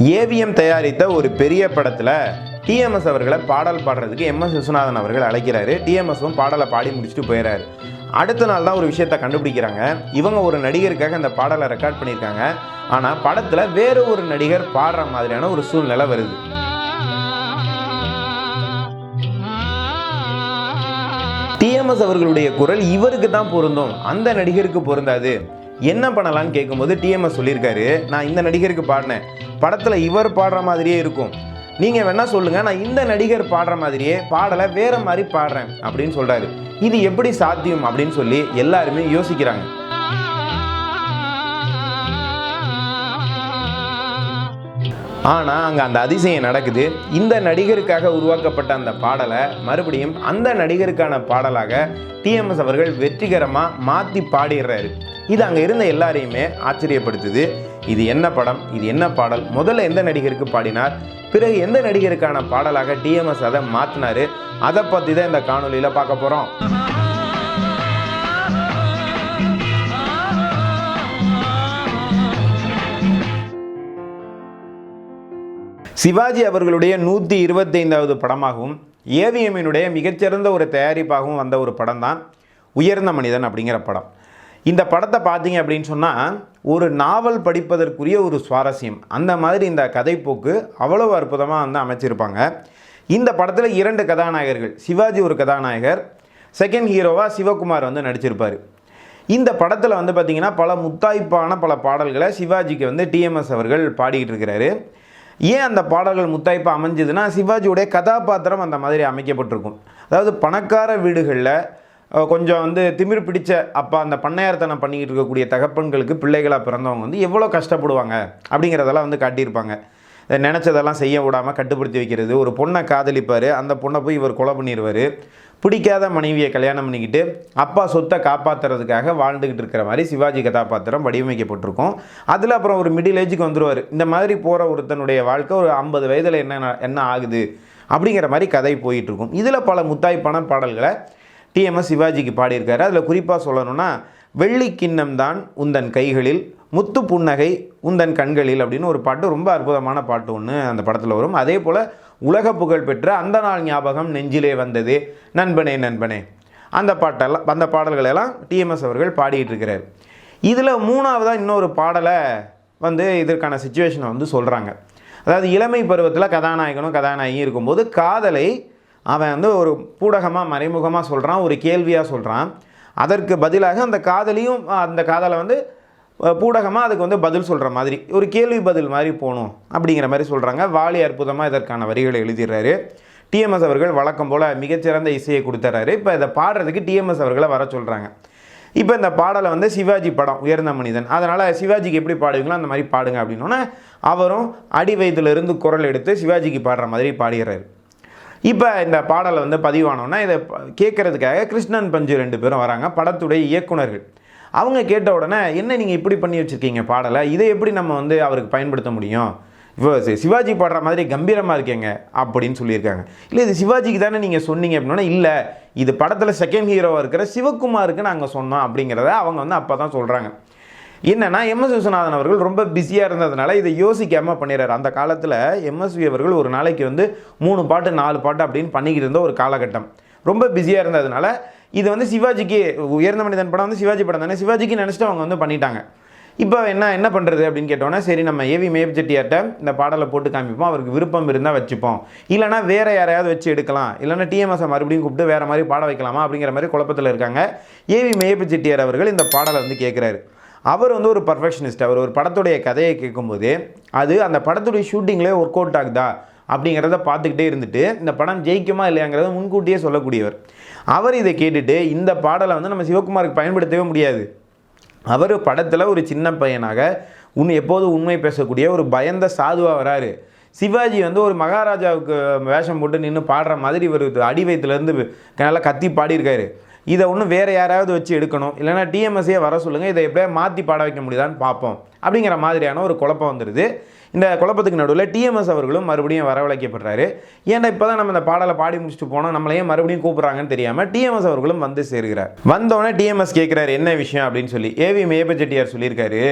AVM தயாரித்த ஒரு பெரிய படத்தில் டிஎம்எஸ் அவர்களை பாடல் பாடுறதுக்கு எம்எஸ் விஸ்வநாதன் அவர்கள் அழைக்கிறாரு. டிஎம்எஸும் பாடலை பாடி முடிச்சுட்டு போயிடறாரு. அடுத்த நாள் தான் ஒரு விஷயத்தை கண்டுபிடிக்கிறாங்க. இவங்க ஒரு நடிகருக்காக அந்த பாடலை ரெக்கார்ட் பண்ணியிருக்காங்க. ஆனால் படத்தில் வேறு ஒரு நடிகர் பாடுற மாதிரியான ஒரு சூழ்நிலை வருது. டிஎம்எஸ் அவர்களுடைய குரல் இவருக்கு தான் பொருந்தும், அந்த நடிகருக்கு பொருந்தாது. என்ன பண்ணலான்னு கேட்கும்போது டிஎம்எஸ் சொல்லியிருக்காரு, நான் இந்த நடிகருக்கு பாடினேன், படத்தில் இவர் பாடுற மாதிரியே இருக்கும், நீங்கள் வேணா சொல்லுங்கள், நான் இந்த நடிகர் பாடுற மாதிரியே பாடலை வேறு மாதிரி பாடுறேன் அப்படின்னு சொல்கிறாரு. இது எப்படி சாத்தியம் அப்படின்னு சொல்லி எல்லாருமே யோசிக்கிறாங்க. ஆனால் அங்கே அந்த அதிசயம் நடக்குது. இந்த நடிகருக்காக உருவாக்கப்பட்ட அந்த பாடலை மறுபடியும் அந்த நடிகருக்கான பாடலாக டிஎம்எஸ் அவர்கள் வெற்றிகரமாக மாற்றி பாடிடுறாரு. இது அங்கே இருந்த எல்லாரையுமே ஆச்சரியப்படுத்துது. இது என்ன படம், இது என்ன பாடல், முதல்ல எந்த நடிகருக்கு பாடினார், பிறகு எந்த நடிகருக்கான பாடலாக டிஎம்எஸ் அதை மாற்றினார், அதை பற்றி தான் இந்த காணொலியில் பார்க்க போகிறோம். சிவாஜி அவர்களுடைய 125வது படமாகவும் ஏவிஎம்மினுடைய மிகச்சிறந்த ஒரு தயாரிப்பாகவும் வந்த ஒரு படம் தான் உயர்ந்த மனிதன் அப்படிங்கிற படம். இந்த படத்தை பார்த்தீங்க அப்படின்னு சொன்னால் ஒரு நாவல் படிப்பதற்குரிய ஒரு சுவாரஸ்யம், அந்த மாதிரி இந்த கதைப்போக்கு அவ்வளவு அற்புதமாக வந்து அமைச்சிருப்பாங்க. இந்த படத்தில் 2 கதாநாயகர்கள், சிவாஜி ஒரு கதாநாயகர், செகண்ட் ஹீரோவாக சிவகுமார் வந்து நடிச்சிருப்பார். இந்த படத்தில் வந்து பார்த்திங்கன்னா பல முத்தாய்ப்பான பல பாடல்களை சிவாஜிக்கு வந்து டிஎம்எஸ் அவர்கள் பாடிக்கிட்டு இருக்கிறாரு. ஏன் அந்த பாடல்கள் முத்தாய்ப்பாக அமைஞ்சதுன்னா, சிவாஜியுடைய கதாபாத்திரம் அந்த மாதிரி அமைக்கப்பட்டிருக்கும். அதாவது பணக்கார வீடுகளில் கொஞ்சம் வந்து திமிர் பிடிச்ச அப்பா, அந்த பண்ணையார்த்தனம் பண்ணிக்கிட்டு இருக்கக்கூடிய தகப்பன்களுக்கு பிள்ளைகளாக பிறந்தவங்க வந்து எவ்வளோ கஷ்டப்படுவாங்க அப்படிங்கிறதெல்லாம் வந்து காட்டியிருப்பாங்க. நினச்சதெல்லாம் செய்ய விடாமல் கட்டுப்படுத்தி வைக்கிறது, ஒரு பொண்ணை காதலிப்பார், அந்த பொண்ணை போய் இவர் கொலை பண்ணிடுவார், பிடிக்காத மனைவியை கல்யாணம் பண்ணிக்கிட்டு அப்பா சொத்தை காப்பாற்றுறதுக்காக வாழ்ந்துக்கிட்டு இருக்கிற மாதிரி சிவாஜி கதாபாத்திரம் வடிவமைக்கப்பட்டிருக்கும். அதில் அப்புறம் ஒரு மிடில் ஏஜுக்கு வந்துடுவார். இந்த மாதிரி போகிற ஒருத்தனுடைய வாழ்க்கை ஒரு 50 வயதில் என்ன ஆகுது அப்படிங்கிற மாதிரி கதை போயிட்டுருக்கும். இதில் பல முத்தாய்ப்பான பாடல்களை டிஎம்எஸ் சிவாஜிக்கு பாடியிருக்காரு. அதில் குறிப்பாக சொல்லணும்னா, வெள்ளி கிண்ணம் தான் உந்தன் கைகளில், முத்து புன்னகை உந்தன் கண்களில் அப்படின்னு ஒரு பாட்டு, ரொம்ப அற்புதமான பாட்டு ஒன்று அந்த படத்தில் வரும். அதே போல் உலக புகழ் பெற்ற அந்த நாள் ஞாபகம் நெஞ்சிலே வந்தது, நண்பனே நண்பனே, அந்த பாடல்களெல்லாம் டிஎம்எஸ் அவர்கள் பாடிட்டு இருக்கிறார். இதில் 3ஆவதாக இன்னொரு பாடலை வந்து இதற்கான சிச்சுவேஷனை வந்து சொல்கிறாங்க. அதாவது இளமை பருவத்தில் கதாநாயகனும் கதாநாயகியும் இருக்கும்போது காதலை அவன் வந்து ஒரு பூடகமாக மறைமுகமாக சொல்கிறான், ஒரு கேள்வியாக சொல்கிறான். அதற்கு பதிலாக அந்த காதலியும் அந்த காதலை வந்து பூடகமாக அதுக்கு வந்து பதில் சொல்கிற மாதிரி ஒரு கேள்வி பதில் மாதிரி போகணும் அப்படிங்கிற மாதிரி சொல்கிறாங்க. வாலி அற்புதமாக இதற்கான வரிகளை எழுதிடுறாரு. டிஎம்எஸ் அவர்கள் வழக்கம் போல் மிகச்சிறந்த இசையை கொடுத்துறாரு. இப்போ இதை பாடுறதுக்கு டிஎம்எஸ் அவர்களை வர சொல்கிறாங்க. இப்போ இந்த பாடலை வந்து சிவாஜி படம் உயர்ந்த மனிதன், அதனால் சிவாஜிக்கு எப்படி பாடுவீங்களோ அந்த மாதிரி பாடுங்க அப்படின்னோன்னே அவரும் அடி வயதிலிருந்து குரல் எடுத்து சிவாஜிக்கு பாடுற மாதிரி பாடுகிறாரு. இப்போ இந்த பாடலை வந்து பதிவானோன்னா இதை கேட்குறதுக்காக கிருஷ்ணன் பஞ்சு 2 பேரும் வராங்க, படத்துடைய இயக்குனர்கள். அவங்க கேட்ட உடனே, என்ன நீங்கள் இப்படி பண்ணி வச்சுருக்கீங்க பாடலை, இதை எப்படி நம்ம வந்து அவருக்கு பயன்படுத்த முடியும், இப்போ சிவாஜி பாடுற மாதிரி கம்பீரமாக இருக்கேங்க அப்படின்னு சொல்லியிருக்காங்க. இல்லை இது சிவாஜிக்கு தானே நீங்கள் சொன்னீங்க அப்படின்னா, இல்லை இது படத்தில் செகண்ட் ஹீரோவாக இருக்கிற சிவகுமாருக்கு நாங்கள் சொன்னோம் அப்படிங்கிறத அவங்க வந்து அப்போ தான் சொல்கிறாங்க. என்னென்னா, எம்எஸ் விஸ்வநாதன் அவர்கள் ரொம்ப பிஸியாக இருந்ததுனால இதை யோசிக்காமல் பண்ணிடுறாரு. அந்த காலத்தில் எம்எஸ்வி அவர்கள் ஒரு நாளைக்கு வந்து 3 பாட்டு 4 பாட்டு அப்படின்னு பண்ணிக்கிட்டு இருந்த ஒரு காலகட்டம். ரொம்ப பிஸியாக இருந்ததுனால இது வந்து சிவாஜிக்கு, உயர்ந்த மனிதன் படம் வந்து சிவாஜி படம் தானே, சிவாஜிக்கு நினச்சிட்டு அவங்க வந்து பண்ணிட்டாங்க. இப்போ என்ன பண்ணுறது அப்படின்னு கேட்டோன்னா, சரி நம்ம ஏவி மேப் செட்டியார்ட்ட இந்த பாடலை போட்டு காமிப்போம், அவருக்கு விருப்பம் இருந்தால் வச்சுப்போம், இல்லைனா வேறு யாரையாவது வச்சு எடுக்கலாம், இல்லைனா டிஎம்எஸை மறுபடியும் கூப்பிட்டு வேறு மாதிரி பாட வைக்கலாமா அப்படிங்கிற மாதிரி குழப்பத்தில் இருக்காங்க. ஏவி மேப் செட்டியார் அவர்கள் இந்த பாடலை வந்து கேட்குறாரு. அவர் வந்து ஒரு பர்ஃபெக்ஷனிஸ்ட். அவர் ஒரு படத்துடைய கதையை கேட்கும்போது அது அந்த படத்துடைய ஷூட்டிங்லேயே ஒர்க் அவுட் ஆகுதா அப்படிங்கிறத பார்த்துக்கிட்டே இருந்துட்டு இந்த படம் ஜெயிக்குமா இல்லையாங்கிறத முன்கூட்டியே சொல்லக்கூடியவர். அவர் இதை கேட்டுட்டு இந்த பாடலை வந்து நம்ம சிவகுமாருக்கு பயன்படுத்தவே முடியாது. அவர் படத்தில் ஒரு சின்ன பையனாக எப்போது உண்மை பேசக்கூடிய ஒரு பயந்த சாதுவாக வராரு. சிவாஜி வந்து ஒரு மகாராஜாவுக்கு வேஷம் போட்டு நின்று பாடுற மாதிரி இவர் அடி வயிற்றுலேருந்து நல்லா கத்தி பாடியிருக்காரு. இதை ஒன்றும் வேறு யாராவது வச்சு எடுக்கணும், இல்லைனா டிஎம்எஸ்ஸே வர சொல்லுங்கள், இதை எப்படியா மாற்றி பாட வைக்க முடியுதான்னு பார்ப்போம் அப்படிங்கிற மாதிரியான ஒரு குழப்பம் வந்துடுது. இந்த குழப்பத்துக்கு நடுவில் டிஎம்எஸ் அவர்களும் மறுபடியும் வரவழைக்கப்படுறாரு. ஏன்னா இப்போ தான் நம்ம இந்த பாடலை பாடி முடிச்சுட்டு போனோம், நம்மளையும் மறுபடியும் கூப்பிட்றாங்கன்னு தெரியாமல் டிஎம்எஸ் அவர்களும் வந்து சேருகிறார். வந்தோடனே டிஎம்எஸ் கேட்குறாரு என்ன விஷயம் அப்படின்னு சொல்லி. ஏவி மேப செட்டியார் சொல்லியிருக்காரு,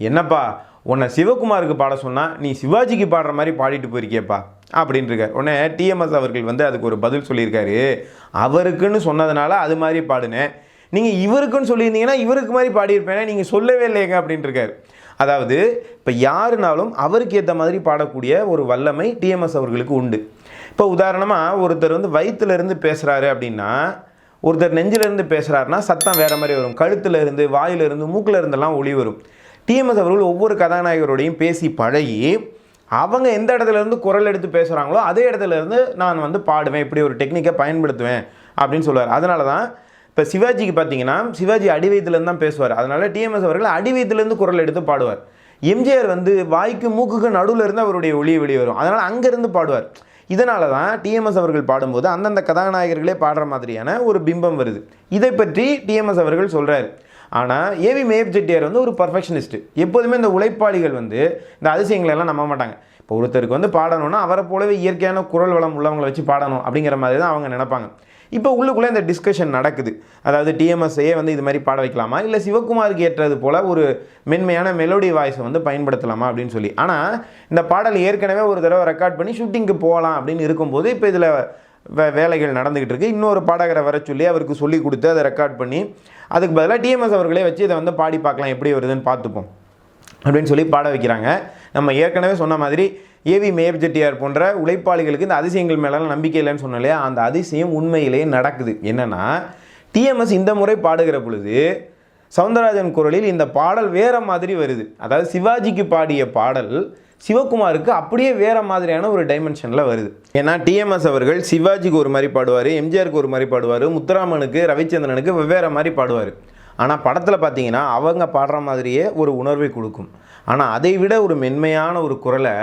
என்னப்பா உன்னை சிவகுமாருக்கு பாட சொன்னால் நீ சிவாஜிக்கு பாடுற மாதிரி பாடிட்டு போயிருக்கியப்பா அப்படின்னு இருக்கார். உடனே டிஎம்எஸ் அவர்கள் வந்து அதுக்கு ஒரு பதில் சொல்லியிருக்காரு, அவருக்குன்னு சொன்னதுனால அது மாதிரி பாடுனேன், நீங்கள் இவருக்குன்னு சொல்லியிருந்தீங்கன்னா இவருக்கு மாதிரி பாடியிருப்பேனே, நீங்கள் சொல்லவே இல்லைங்க அப்படின்ட்டு இருக்காரு. அதாவது இப்போ யாருனாலும் அவருக்கு ஏற்ற மாதிரி பாடக்கூடிய ஒரு வல்லமை டிஎம்எஸ் அவர்களுக்கு உண்டு. இப்போ உதாரணமாக ஒருத்தர் வந்து வயிற்றுலேருந்து பேசுகிறாரு அப்படின்னா, ஒருத்தர் நெஞ்சிலேருந்து பேசுகிறாருன்னா சத்தம் வேறு மாதிரி வரும், கழுத்துலேருந்து வாயிலிருந்து மூக்கில் இருந்தெல்லாம் ஒளி வரும். டிஎம்எஸ் அவர்கள் ஒவ்வொரு கதாநாயகரோடையும் பேசி பழகி அவங்க எந்த இடத்துலேருந்து குரல் எடுத்து பேசுகிறாங்களோ அதே இடத்துலேருந்து நான் வந்து பாடுவேன், இப்படி ஒரு டெக்னிக்கை பயன்படுத்துவேன் அப்படின்னு சொல்லுவார். அதனால தான் இப்போ சிவாஜிக்கு பார்த்தீங்கன்னா சிவாஜி அடிவயத்துலேருந்து தான் பேசுவார். அதனால் டிஎம்எஸ் அவர்கள் அடிவயத்துலேருந்து குரல் எடுத்து பாடுவார். எம்ஜிஆர் வந்து வாய்க்கு மூக்குக்கு நடுவில் இருந்து அவருடைய ஒளி வெளியே வரும், அதனால் அங்கேருந்து பாடுவார். இதனால தான் டிஎம்எஸ் அவர்கள் பாடும்போது அந்தந்த கதாநாயகர்களே பாடுற மாதிரியான ஒரு பிம்பம் வருது. இதை பற்றி டிஎம்எஸ் அவர்கள் சொல்கிறார். ஆனால் ஏவி மேப் செட்டியார் வந்து ஒரு பர்ஃபெக்ஷனிஸ்ட்டு. எப்போதுமே இந்த உழைப்பாளிகள் வந்து இந்த அதிசயங்களெல்லாம் நம்ப மாட்டாங்க. இப்போ ஒருத்தருக்கு வந்து பாடணும்னா அவரை போலவே இயற்கையான குரல் வளம் உள்ளவங்களை வச்சு பாடணும் அப்படிங்கிற மாதிரி தான் அவங்க நினைப்பாங்க. இப்போ உள்ளுக்குள்ளே இந்த டிஸ்கஷன் நடக்குது. அதாவது டிஎம்எஸ்ஸையே வந்து இது மாதிரி பாட வைக்கலாமா, இல்லை சிவகுமாருக்கு ஏற்றது போல் ஒரு மென்மையான மெலோடி வாய்ஸை வந்து பயன்படுத்தலாமா அப்படின்னு சொல்லி. ஆனால் இந்த பாடல் ஏற்கனவே ஒரு தடவை ரெக்கார்ட் பண்ணி ஷூட்டிங்க்கு போகலாம் அப்படின்னு இருக்கும்போது இப்போ இதில் வேலைகள் நடந்துக்கிட்டு இருக்குது. இன்னொரு பாடகரை வர சொல்லி அவருக்கு சொல்லி கொடுத்து அதை ரெக்கார்ட் பண்ணி அதுக்கு பதிலாக டிஎம்எஸ் அவர்களே வச்சு இதை வந்து பாடி பார்க்கலாம், எப்படி வருதுன்னு பார்த்துப்போம் அப்படின்னு சொல்லி பாட வைக்கிறாங்க. நம்ம ஏற்கனவே சொன்ன மாதிரி ஏவி மேப் செட்டியார் போன்ற உழைப்பாளிகளுக்கு இந்த அதிசயங்கள் மேலாம் நம்பிக்கை இல்லைன்னு சொன்னோம் இல்லையா, அந்த அதிசயம் உண்மையிலேயே நடக்குது. என்னென்னா டிஎம்எஸ் இந்த முறை பாடுகிற பொழுது சவுந்தரராஜன் குரலில் இந்த பாடல் வேறு மாதிரி வருது. அதாவது சிவாஜிக்கு பாடிய பாடல் சிவகுமாருக்கு அப்படியே வேறு மாதிரியான ஒரு டைமென்ஷனில் வருது. ஏன்னா டிஎம்எஸ் அவர்கள் சிவாஜிக்கு ஒரு மாதிரி பாடுவார், எம்ஜிஆருக்கு ஒரு மாதிரி பாடுவார், முத்துராமனுக்கு ரவிச்சந்திரனுக்கு வெவ்வேறு மாதிரி பாடுவார். ஆனால் படத்தில் பார்த்தீங்கன்னா அவங்க பாடுற மாதிரியே ஒரு உணர்வை கொடுக்கும். ஆனால் அதை விட ஒரு மென்மையான ஒரு குரலை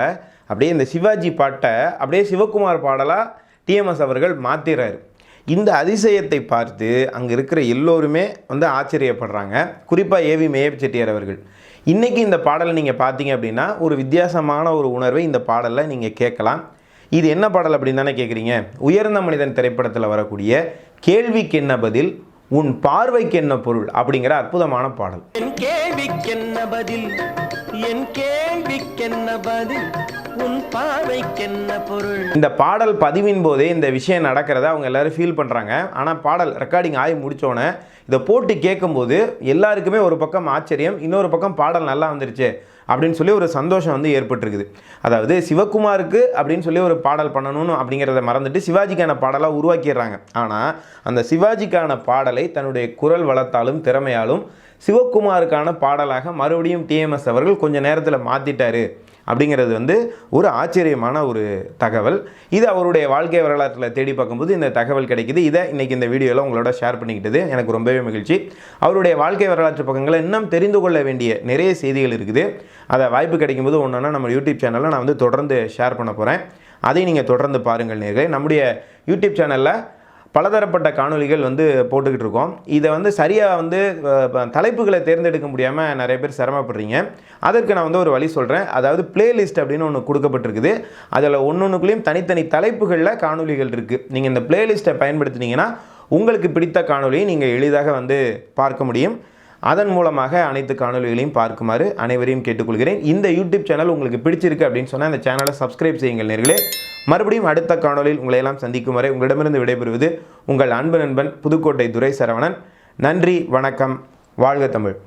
அப்படியே இந்த சிவாஜி பாட்டை அப்படியே சிவகுமார் பாடலாக டிஎம்எஸ் அவர்கள் மாற்றிறாரு. இந்த அதிசயத்தை பார்த்து அங்கே இருக்கிற எல்லோருமே வந்து ஆச்சரியப்படுறாங்க. குறிப்பாக ஏவி மேப் செட்டியார் அவர்கள். இன்றைக்கி இந்த பாடலை நீங்கள் பார்த்தீங்க அப்படின்னா ஒரு வித்தியாசமான ஒரு உணர்வை இந்த பாடலில் நீங்கள் கேட்கலாம். இது என்ன பாடல் அப்படின்னு தானே கேட்குறீங்க? உயர்ந்த மனிதன் திரைப்படத்தில் வரக்கூடிய கேள்விக்கு என்ன பதில் உன் பார்வைக்கு என்ன பொருள் அப்படிங்கிற அற்புதமான பாடல். என் கேள்விக்கு என்ன பதில், என் கேள்விக்கு என்ன பதில், உன் பார்வைக்கு என்ன பொருள். இந்த பாடல் பதிவின் போதே இந்த விஷயம் நடக்கிறத அவங்க எல்லாரும் ஃபீல் பண்ணுறாங்க. ஆனால் பாடல் ரெக்கார்டிங் ஆகி முடித்தோன்னே இதை போட்டு கேட்கும்போது எல்லாருக்குமே ஒரு பக்கம் ஆச்சரியம், இன்னொரு பக்கம் பாடல் நல்லா வந்துருச்சு அப்படின்னு சொல்லி ஒரு சந்தோஷம் வந்து ஏற்பட்டிருக்குது. அதாவது சிவகுமாருக்கு அப்படின்னு சொல்லி ஒரு பாடல் பண்ணணும்னு அப்படிங்கிறத மறந்துட்டு சிவாஜிக்கான பாடலாக உருவாக்கிடுறாங்க. ஆனால் அந்த சிவாஜிக்கான பாடலை தன்னுடைய குரல் வளத்தாலும் திறமையாலும் சிவகுமாருக்கான பாடலாக மறுபடியும் டிஎம்எஸ் அவர்கள் கொஞ்சம் நேரத்தில் மாற்றிட்டாரு அப்படிங்கிறது வந்து ஒரு ஆச்சரியமான ஒரு தகவல். இது அவருடைய வாழ்க்கை வரலாற்றில் தேடி பார்க்கும்போது இந்த தகவல் கிடைக்குது. இதை இன்றைக்கி இந்த வீடியோவில் உங்களோட ஷேர் பண்ணிக்கிட்டது எனக்கு ரொம்பவே மகிழ்ச்சி. அவருடைய வாழ்க்கை வரலாற்று பக்கங்களை இன்னும் தெரிந்து கொள்ள வேண்டிய நிறைய செய்திகள் இருக்குது. அதை வாய்ப்பு கிடைக்கும்போது ஒன்றுனா நம்ம யூடியூப் சேனலில் நான் வந்து தொடர்ந்து ஷேர் பண்ண போகிறேன். அதை நீங்கள் தொடர்ந்து பாருங்கள் நேர்களே. நம்முடைய யூடியூப் சேனலில் பலதரப்பட்ட காணொலிகள் வந்து போட்டுக்கிட்டு இருக்கோம். இதை வந்து சரியாக வந்து தலைப்புகளை தேர்ந்தெடுக்க முடியாமல் நிறைய பேர் சிரமப்படுறீங்க. அதற்கு நான் வந்து ஒரு வழி சொல்கிறேன். அதாவது பிளேலிஸ்ட் அப்படின்னு ஒன்று கொடுக்கப்பட்டிருக்குது. அதில் ஒன்றுக்குள்ளேயும் தனித்தனி தலைப்புகளில் காணொலிகள் இருக்குது. நீங்கள் இந்த பிளேலிஸ்ட்டை பயன்படுத்தினீங்கன்னா உங்களுக்கு பிடித்த காணொலியை நீங்கள் எளிதாக வந்து பார்க்க முடியும். அதன் மூலமாக அனைத்து காணொலிகளையும் பார்க்குமாறு அனைவரையும் கேட்டுக்கொள்கிறேன். இந்த யூடியூப் சேனல் உங்களுக்கு பிடிச்சிருக்கு அப்படின்னு சொன்னால் இந்த சேனலை சப்ஸ்கிரைப் செய்யுங்கள் நேர்களே. மறுபடியும் அடுத்த காணொலியில் உங்களை எல்லாம் சந்திக்கும் வரை உங்களிடமிருந்து விடைபெறுவது உங்கள் அன்பு நண்பன் புதுக்கோட்டை துரை சரவணன். நன்றி, வணக்கம், வாழ்க தமிழ்.